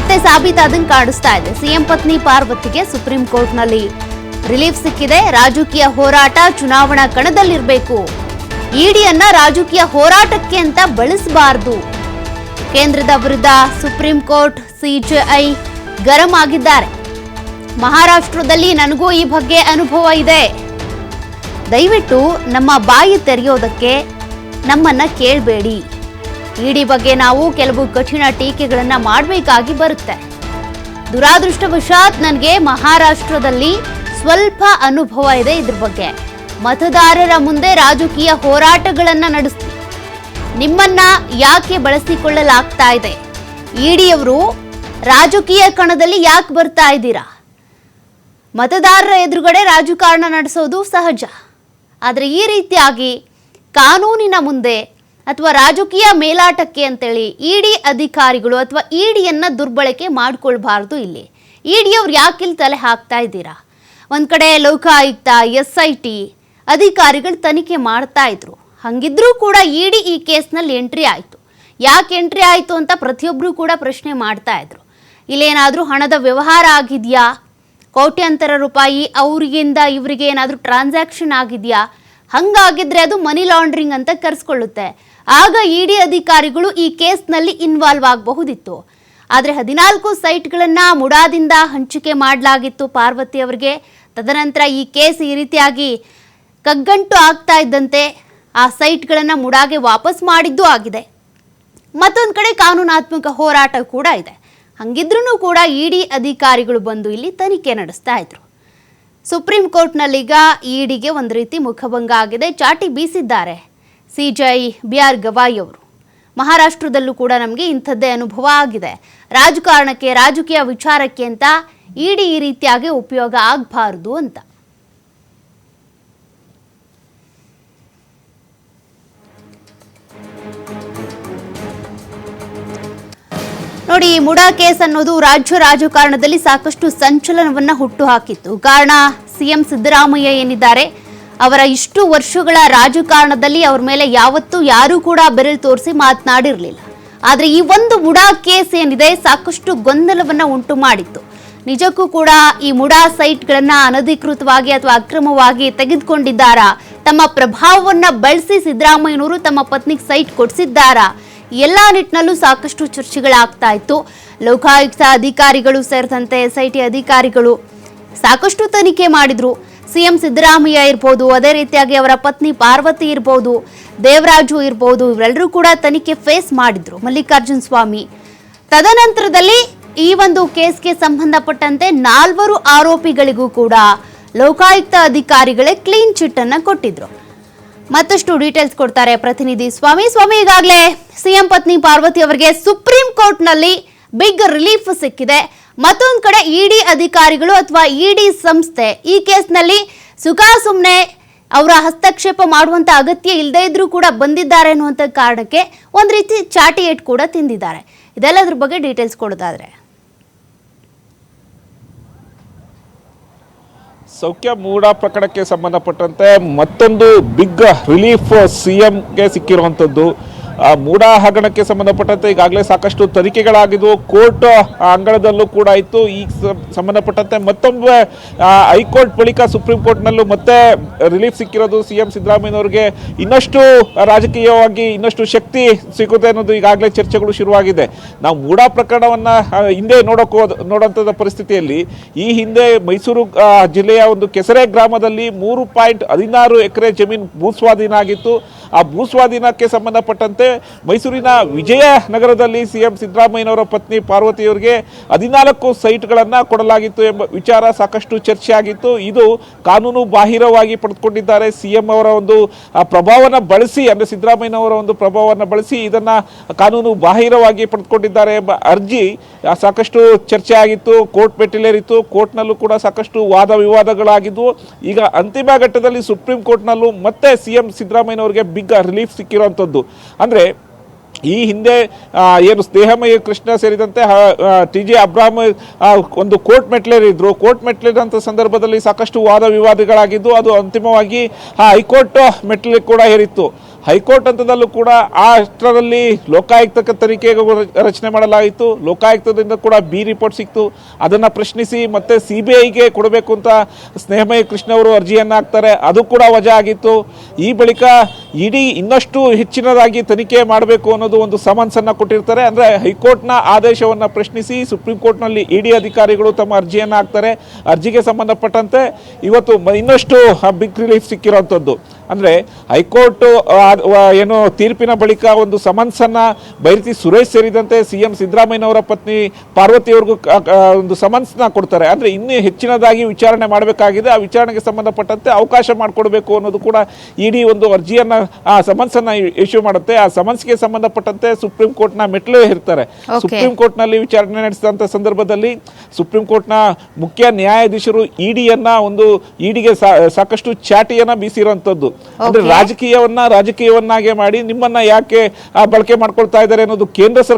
ಮತ್ತೆ ಸಾಬೀತಾದಂಗೆ ಕಾಣಿಸ್ತಾ ಇದೆ. ಸಿಎಂ ಪತ್ನಿ ಪಾರ್ವತಿಗೆ ಸುಪ್ರೀಂ ಕೋರ್ಟ್ನಲ್ಲಿ ರಿಲೀಫ್ ಸಿಕ್ಕಿದೆ. ರಾಜಕೀಯ ಹೋರಾಟ ಚುನಾವಣಾ ಕಣದಲ್ಲಿರಬೇಕು, ಇಡಿಯನ್ನ ರಾಜಕೀಯ ಹೋರಾಟಕ್ಕೆ ಅಂತ ಬಳಸಬಾರದು. ಕೇಂದ್ರದ ವಿರುದ್ಧ ಸುಪ್ರೀಂ ಕೋರ್ಟ್ ಸಿಜೆಐ ಗರಂ ಆಗಿದ್ದಾರೆ. ಮಹಾರಾಷ್ಟ್ರದಲ್ಲಿ ನನಗೂ ಈ ಬಗ್ಗೆ ಅನುಭವ ಇದೆ, ದಯವಿಟ್ಟು ನಮ್ಮ ಬಾಯಿ ತೆರೆಯೋದಕ್ಕೆ ನಮ್ಮನ್ನ ಕೇಳಬೇಡಿ. ಇಡಿ ಬಗ್ಗೆ ನಾವು ಕೆಲವು ಕಠಿಣ ಟೀಕೆಗಳನ್ನ ಮಾಡಬೇಕಾಗಿ ಬರುತ್ತೆ. ದುರಾದೃಷ್ಟವಶಾತ್ ನನಗೆ ಮಹಾರಾಷ್ಟ್ರದಲ್ಲಿ ಸ್ವಲ್ಪ ಅನುಭವ ಇದೆ. ಇದ್ರ ಬಗ್ಗೆ ಮತದಾರರ ಮುಂದೆ ರಾಜಕೀಯ ಹೋರಾಟಗಳನ್ನ ನಡೆಸ್ತೀನಿ. ನಿಮ್ಮನ್ನ ಯಾಕೆ ಬಳಸಿಕೊಳ್ಳಲಾಗ್ತಾ ಇದೆ? ಇಡಿಯವರು ರಾಜಕೀಯ ಕಣದಲ್ಲಿ ಯಾಕೆ ಬರ್ತಾ ಇದ್ದೀರಾ? ಮತದಾರರ ಎದುರುಗಡೆ ರಾಜಕಾರಣ ನಡೆಸೋದು ಸಹಜ, ಆದರೆ ಈ ರೀತಿಯಾಗಿ ಕಾನೂನಿನ ಮುಂದೆ ಅಥವಾ ರಾಜಕೀಯ ಮೇಲಾಟಕ್ಕೆ ಅಂತೇಳಿ ಇಡಿ ಅಧಿಕಾರಿಗಳು ಅಥವಾ ಇಡಿಯನ್ನ ದುರ್ಬಳಕೆ ಮಾಡ್ಕೊಳ್ಬಾರ್ದು. ಇಲ್ಲಿ ಇಡಿಯವ್ರು ಯಾಕೆ ಇಲ್ಲಿ ತಲೆ ಹಾಕ್ತಾ ಇದ್ದೀರಾ? ಒಂದ್ ಕಡೆ ಲೋಕಾಯುಕ್ತ SIT ಅಧಿಕಾರಿಗಳು ತನಿಖೆ ಮಾಡ್ತಾ ಇದ್ರು. ಹಂಗಿದ್ರೂ ಕೂಡ ಇಡಿ ಈ ಕೇಸ್ನಲ್ಲಿ ಎಂಟ್ರಿ ಆಯಿತು. ಯಾಕೆ ಎಂಟ್ರಿ ಆಯಿತು ಅಂತ ಪ್ರತಿಯೊಬ್ಬರು ಕೂಡ ಪ್ರಶ್ನೆ ಮಾಡ್ತಾ ಇದ್ರು. ಇಲ್ಲೇನಾದರೂ ಹಣದ ವ್ಯವಹಾರ ಆಗಿದೆಯಾ? ಕೋಟ್ಯಾಂತರ ರೂಪಾಯಿ ಅವರಿಗಿಂದ ಇವರಿಗೆ ಏನಾದರೂ ಟ್ರಾನ್ಸಾಕ್ಷನ್ ಆಗಿದೆಯಾ? ಹಂಗಾಗಿದ್ರೆ ಅದು ಮನಿ ಲಾಂಡ್ರಿಂಗ್ ಅಂತ ಕರೆಸ್ಕೊಳ್ಳುತ್ತೆ. ಆಗ ಇಡಿ ಅಧಿಕಾರಿಗಳು ಈ ಕೇಸ್ನಲ್ಲಿ ಇನ್ವಾಲ್ವ್ ಆಗಬಹುದಿತ್ತು. ಆದರೆ 14 ಸೈಟ್ಗಳನ್ನು ಮುಡಾದಿಂದ ಹಂಚಿಕೆ ಮಾಡಲಾಗಿತ್ತು ಪಾರ್ವತಿ ಅವರಿಗೆ. ತದನಂತರ ಈ ಕೇಸ್ ಈ ರೀತಿಯಾಗಿ ಕಗ್ಗಂಟು ಆಗ್ತಾ ಇದ್ದಂತೆ ಆ ಸೈಟ್ಗಳನ್ನು ಮುಡಾಗೆ ವಾಪಸ್ ಮಾಡಿದ್ದೂ ಆಗಿದೆ. ಮತ್ತೊಂದು ಕಡೆ ಕಾನೂನಾತ್ಮಕ ಹೋರಾಟ ಕೂಡ ಇದೆ. ಹಂಗಿದ್ರೂ ಕೂಡ ಇಡಿ ಅಧಿಕಾರಿಗಳು ಬಂದು ಇಲ್ಲಿ ತನಿಖೆ ನಡೆಸ್ತಾ ಇದ್ರು. ಸುಪ್ರೀಂ ಕೋರ್ಟ್ನಲ್ಲೀಗ ಇಡಿಗೆ ಒಂದು ರೀತಿ ಮುಖಭಂಗ ಆಗಿದೆ. ಚಾಟಿ ಬೀಸಿದ್ದಾರೆ ಸಿಜೆಐ BR ಗವಾಯಿ ಅವರು. ಮಹಾರಾಷ್ಟ್ರದಲ್ಲೂ ಕೂಡ ನಮಗೆ ಇಂಥದ್ದೇ ಅನುಭವ ಆಗಿದೆ. ರಾಜಕಾರಣಕ್ಕೆ ರಾಜಕೀಯ ವಿಚಾರಕ್ಕೆ ಅಂತ ಇಡಿ ಈ ರೀತಿಯಾಗಿ ಉಪಯೋಗ ಆಗಬಾರ್ದು ಅಂತ. ನೋಡಿ, ಈ ಮುಡಾ ಕೇಸ್ ಅನ್ನೋದು ರಾಜ್ಯ ರಾಜಕಾರಣದಲ್ಲಿ ಸಾಕಷ್ಟು ಸಂಚಲನವನ್ನ ಹುಟ್ಟು ಹಾಕಿತ್ತು. ಕಾರಣ ಸಿಎಂ ಸಿದ್ದರಾಮಯ್ಯ ಏನಿದ್ದಾರೆ, ಅವರ ಇಷ್ಟು ವರ್ಷಗಳ ರಾಜಕಾರಣದಲ್ಲಿ ಅವ್ರ ಮೇಲೆ ಯಾವತ್ತೂ ಯಾರೂ ಕೂಡ ಬೆರಳು ತೋರಿಸಿ ಮಾತನಾಡಿರಲಿಲ್ಲ. ಆದರೆ ಈ ಒಂದು ಮುಡಾ ಕೇಸ್ ಏನಿದೆ ಸಾಕಷ್ಟು ಗೊಂದಲವನ್ನ ಉಂಟು ಮಾಡಿತ್ತು. ನಿಜಕ್ಕೂ ಕೂಡ ಈ ಮುಡಾ ಸೈಟ್ಗಳನ್ನ ಅನಧಿಕೃತವಾಗಿ ಅಥವಾ ಅಕ್ರಮವಾಗಿ ತೆಗೆದುಕೊಂಡಿದ್ದಾರಾ? ತಮ್ಮ ಪ್ರಭಾವವನ್ನ ಬಳಸಿ ಸಿದ್ದರಾಮಯ್ಯನವರು ತಮ್ಮ ಪತ್ನಿಗೆ ಸೈಟ್ ಕೊಡಿಸಿದ್ದಾರಾ? ಎಲ್ಲಾ ನಿಟ್ಟಿನಲ್ಲೂ ಸಾಕಷ್ಟು ಚರ್ಚೆಗಳಾಗ್ತಾ ಇತ್ತು. ಲೋಕಾಯುಕ್ತ ಅಧಿಕಾರಿಗಳು ಸೇರಿದಂತೆ SIT ಅಧಿಕಾರಿಗಳು ಸಾಕಷ್ಟು ತನಿಖೆ ಮಾಡಿದ್ರು. ಸಿಎಂ ಸಿದ್ದರಾಮಯ್ಯ ಇರ್ಬೋದು, ಅದೇ ರೀತಿಯಾಗಿ ಅವರ ಪತ್ನಿ ಪಾರ್ವತಿ ಇರ್ಬೋದು, ದೇವರಾಜು ಇರ್ಬೋದು, ಇವರೆಲ್ಲರೂ ಕೂಡ ತನಿಖೆ ಫೇಸ್ ಮಾಡಿದ್ರು. ಮಲ್ಲಿಕಾರ್ಜುನ್ ಸ್ವಾಮಿ. ತದನಂತರದಲ್ಲಿ ಈ ಒಂದು ಕೇಸ್ಗೆ ಸಂಬಂಧಪಟ್ಟಂತೆ 4 ಆರೋಪಿಗಳಿಗೂ ಕೂಡ ಲೋಕಾಯುಕ್ತ ಅಧಿಕಾರಿಗಳೇ ಕ್ಲೀನ್ ಚಿಟ್ ಅನ್ನ ಕೊಟ್ಟಿದ್ರು. ಮತ್ತಷ್ಟು ಡೀಟೇಲ್ಸ್ ಕೊಡ್ತಾರೆ ಪ್ರತಿನಿಧಿ ಸ್ವಾಮಿ. ಈಗಾಗಲೇ ಸಿಎಂ ಪತ್ನಿ ಪಾರ್ವತಿ ಅವರಿಗೆ ಸುಪ್ರೀಂ ಕೋರ್ಟ್ ನಲ್ಲಿ ಬಿಗ್ ರಿಲೀಫ್ ಸಿಕ್ಕಿದೆ. ಮತ್ತೊಂದು ಕಡೆ ಇಡಿ ಅಧಿಕಾರಿಗಳು ಅಥವಾ ಇಡಿ ಸಂಸ್ಥೆ ಈ ಕೇಸ್ನಲ್ಲಿ ಸುಮ್ಮನೆ ಅವರ ಹಸ್ತಕ್ಷೇಪ ಮಾಡುವಂತ ಅಗತ್ಯ ಇಲ್ಲದೇ ಇದ್ರೂ ಕೂಡ ಬಂದಿದ್ದಾರೆ ಅನ್ನುವಂಥ ಕಾರಣಕ್ಕೆ ಒಂದ್ ರೀತಿ ಚಾಟಿ ಏಟ್ ಕೂಡ ತಿಂದಿದ್ದಾರೆ. ಇದೆಲ್ಲದ್ರ ಬಗ್ಗೆ ಡೀಟೇಲ್ಸ್ ಕೊಡೋದಾದ್ರೆ, ಸೌಖ್ಯ ಮೂಡಾ ಪ್ರಕರಣಕ್ಕೆ ಸಂಬಂಧಪಟ್ಟಂತೆ ಮತ್ತೊಂದು ಬಿಗ್ ರಿಲೀಫ್ ಸಿಎಂಗೆ ಸಿಕ್ಕಿರುವಂಥದ್ದು. ಮೂಡಾ ಹಗರಣಕ್ಕೆ ಸಂಬಂಧಪಟ್ಟಂತೆ ಈಗಾಗಲೇ ಸಾಕಷ್ಟು ತನಿಖೆಗಳಾಗಿದ್ವು. ಕೋರ್ಟ್ ಅಂಗಳದಲ್ಲೂ ಕೂಡ ಇತ್ತು. ಈ ಸಂಬಂಧಪಟ್ಟಂತೆ ಮತ್ತೊಮ್ಮೆ ಹೈಕೋರ್ಟ್ ಬಳಿಕ ಸುಪ್ರೀಂ ಕೋರ್ಟ್ನಲ್ಲೂ ಮತ್ತೆ ರಿಲೀಫ್ ಸಿಕ್ಕಿರೋದು ಸಿಎಂ ಸಿದ್ದರಾಮಯ್ಯನವರಿಗೆ ಇನ್ನಷ್ಟು ರಾಜಕೀಯವಾಗಿ ಇನ್ನಷ್ಟು ಶಕ್ತಿ ಸಿಗುತ್ತೆ ಅನ್ನೋದು ಈಗಾಗಲೇ ಚರ್ಚೆಗಳು ಶುರುವಾಗಿದೆ. ನಾವು ಮೂಡಾ ಪ್ರಕರಣವನ್ನು ಹಿಂದೆ ನೋಡೋಂಥದ್ದು ಪರಿಸ್ಥಿತಿಯಲ್ಲಿ ಈ ಹಿಂದೆ ಮೈಸೂರು ಜಿಲ್ಲೆಯ ಒಂದು ಕೆಸರೆ ಗ್ರಾಮದಲ್ಲಿ 3.16 ಎಕರೆ ಜಮೀನು ಭೂಸ್ವಾಧೀನ ಆಗಿತ್ತು. ಆ ಭೂಸ್ವಾಧೀನಕ್ಕೆ ಸಂಬಂಧಪಟ್ಟಂತೆ ಮೈಸೂರಿನ ವಿಜಯನಗರದಲ್ಲಿ ಸಿಎಂ ಸಿದ್ದರಾಮಯ್ಯನವರ ಪತ್ನಿ ಪಾರ್ವತಿಯವರಿಗೆ 14 ಸೈಟ್ಗಳನ್ನು ಕೊಡಲಾಗಿತ್ತು ಎಂಬ ವಿಚಾರ ಸಾಕಷ್ಟು ಚರ್ಚೆ ಆಗಿತ್ತು. ಇದು ಕಾನೂನು ಬಾಹಿರವಾಗಿ ಪಡೆದುಕೊಂಡಿದ್ದಾರೆ. ಸಿಎಂ ಅವರ ಒಂದು ಪ್ರಭಾವವನ್ನು ಬಳಸಿ, ಅಂದರೆ ಸಿದ್ದರಾಮಯ್ಯನವರ ಒಂದು ಪ್ರಭಾವವನ್ನು ಬಳಸಿ ಇದನ್ನು ಕಾನೂನು ಬಾಹಿರವಾಗಿ ಪಡೆದುಕೊಂಡಿದ್ದಾರೆ ಎಂಬ ಅರ್ಜಿ ಸಾಕಷ್ಟು ಚರ್ಚೆ ಆಗಿತ್ತು. ಕೋರ್ಟ್ ಮೆಟ್ಟಿಲೇರಿತ್ತು. ಕೋರ್ಟ್ನಲ್ಲೂ ಕೂಡ ಸಾಕಷ್ಟು ವಾದ ವಿವಾದಗಳಾಗಿದ್ವು. ಈಗ ಅಂತಿಮ ಘಟ್ಟದಲ್ಲಿ ಸುಪ್ರೀಂ ಕೋರ್ಟ್ನಲ್ಲೂ ಮತ್ತೆ ಸಿಎಂ ಸಿದ್ದರಾಮಯ್ಯನವರಿಗೆ ಬಿಗ್ ರಿಲೀಫ್ ಸಿಕ್ಕಿರುವಂಥದ್ದು. ಅಂದರೆ ಈ ಹಿಂದೆ ಏನು ಸ್ನೇಹಮಯಿ ಕೃಷ್ಣ ಸೇರಿದಂತೆ TJ ಅಬ್ರಾಹಂ ಒಂದು ಕೋರ್ಟ್ ಮೆಟ್ಲೇರಿದ್ರು. ಕೋರ್ಟ್ ಮೆಟ್ಲೇರಿದಂಥ ಸಂದರ್ಭದಲ್ಲಿ ಸಾಕಷ್ಟು ವಾದ ವಿವಾದಗಳಾಗಿದ್ದು ಅದು ಅಂತಿಮವಾಗಿ ಹೈಕೋರ್ಟ್ ಮೆಟ್ಲಿಗೆ ಕೂಡ ಏರಿತ್ತು. ಹೈಕೋರ್ಟ್ ಹಂತದಲ್ಲೂ ಕೂಡ ಆ ಅಷ್ಟರಲ್ಲಿ ಲೋಕಾಯುಕ್ತ ತನಿಖೆಗೆ ರಚನೆ ಮಾಡಲಾಯಿತು. ಲೋಕಾಯುಕ್ತದಿಂದ ಕೂಡ ಬಿ ರಿಪೋರ್ಟ್ ಸಿಕ್ತು. ಅದನ್ನ ಪ್ರಶ್ನಿಸಿ ಮತ್ತೆ CBIಗೆ ಕೊಡಬೇಕು ಅಂತ ಸ್ನೇಹಮಯಿ ಕೃಷ್ಣ ಅವರು ಅರ್ಜಿಯನ್ನ ಹಾಕ್ತಾರೆ. ಅದು ಕೂಡ ವಜಾ ಆಗಿತ್ತು. ಈ ಬಳಿಕ ಇಡಿ ಇನ್ನಷ್ಟು ಹೆಚ್ಚಿನದಾಗಿ ತನಿಖೆ ಮಾಡಬೇಕು ಅನ್ನೋದು ಒಂದು ಸಮನ್ಸ್ ಅನ್ನ ಕೊಟ್ಟಿರ್ತಾರೆ. ಅಂದ್ರೆ ಹೈಕೋರ್ಟ್ನ ಆದೇಶವನ್ನ ಪ್ರಶ್ನಿಸಿ ಸುಪ್ರೀಂ ಕೋರ್ಟ್ನಲ್ಲಿ ಇಡಿ ಅಧಿಕಾರಿಗಳು ತಮ್ಮ ಅರ್ಜಿಯನ್ನ ಹಾಕ್ತಾರೆ. ಅರ್ಜಿಗೆ ಸಂಬಂಧಪಟ್ಟಂತೆ ಇವತ್ತು ಇನ್ನಷ್ಟು ಬಿಗ್ ರಿಲೀಫ್ ಸಿಕ್ಕಿರುವಂಥದ್ದು. ಅಂದ್ರೆ ಹೈಕೋರ್ಟ್ ಏನು ತೀರ್ಪಿನ ಬಳಿಕ ಒಂದು ಸಮನ್ಸ್ ಅನ್ನ ಬೈರತಿ ಸುರೇಶ್ ಸೇರಿದಂತೆ CM ಸಿದ್ದರಾಮಯ್ಯನವರ ಪತ್ನಿ ಪಾರ್ವತಿಯವರಿಗೂ ಒಂದು ಸಮನ್ಸ್ ನ ಕೊಡ್ತಾರೆ. ಅಂದ್ರೆ ಇನ್ನೂ ಹೆಚ್ಚಿನದಾಗಿ ವಿಚಾರಣೆ ಮಾಡಬೇಕಾಗಿದೆ. ಆ ವಿಚಾರಣೆಗೆ ಸಂಬಂಧಪಟ್ಟಂತೆ ಅವಕಾಶ ಮಾಡಿಕೊಡ್ಬೇಕು ಅನ್ನೋದು ಕೂಡ ಇಡಿ ಒಂದು ಅರ್ಜಿಯನ್ನ ಆ ಸಮನ್ಸ್ ಅನ್ನ ಇಶ್ಯೂ ಮಾಡುತ್ತೆ. ಆ ಸಮನ್ಸ್ಗೆ ಸಂಬಂಧಪಟ್ಟಂತೆ ಸುಪ್ರೀಂ ಕೋರ್ಟ್ನ ಮೆಟ್ಲು ಇರ್ತಾರೆ. ಸುಪ್ರೀಂ ಕೋರ್ಟ್ ನಲ್ಲಿ ವಿಚಾರಣೆ ನಡೆಸಿದಂತ ಸಂದರ್ಭದಲ್ಲಿ ಸುಪ್ರೀಂ ಕೋರ್ಟ್ನ ಮುಖ್ಯ ನ್ಯಾಯಾಧೀಶರು ಇಡಿಗೆ ಸಾಕಷ್ಟು ಚಾಟಿಯನ್ನ ಬೀಸಿರುವಂತದ್ದು. ಅಂದ್ರೆ ರಾಜಕೀಯವನ್ನಾಗೆ ಮಾಡಿ ನಿಮ್ಮನ್ನ ಯಾಕೆ ಬಳಕೆ ಮಾಡ್ಕೊಳ್ತಾ ಇದ್ದಾರೆ ಅನ್ನೋದು ಕೇಂದ್ರ ಸರ್ಕಾರ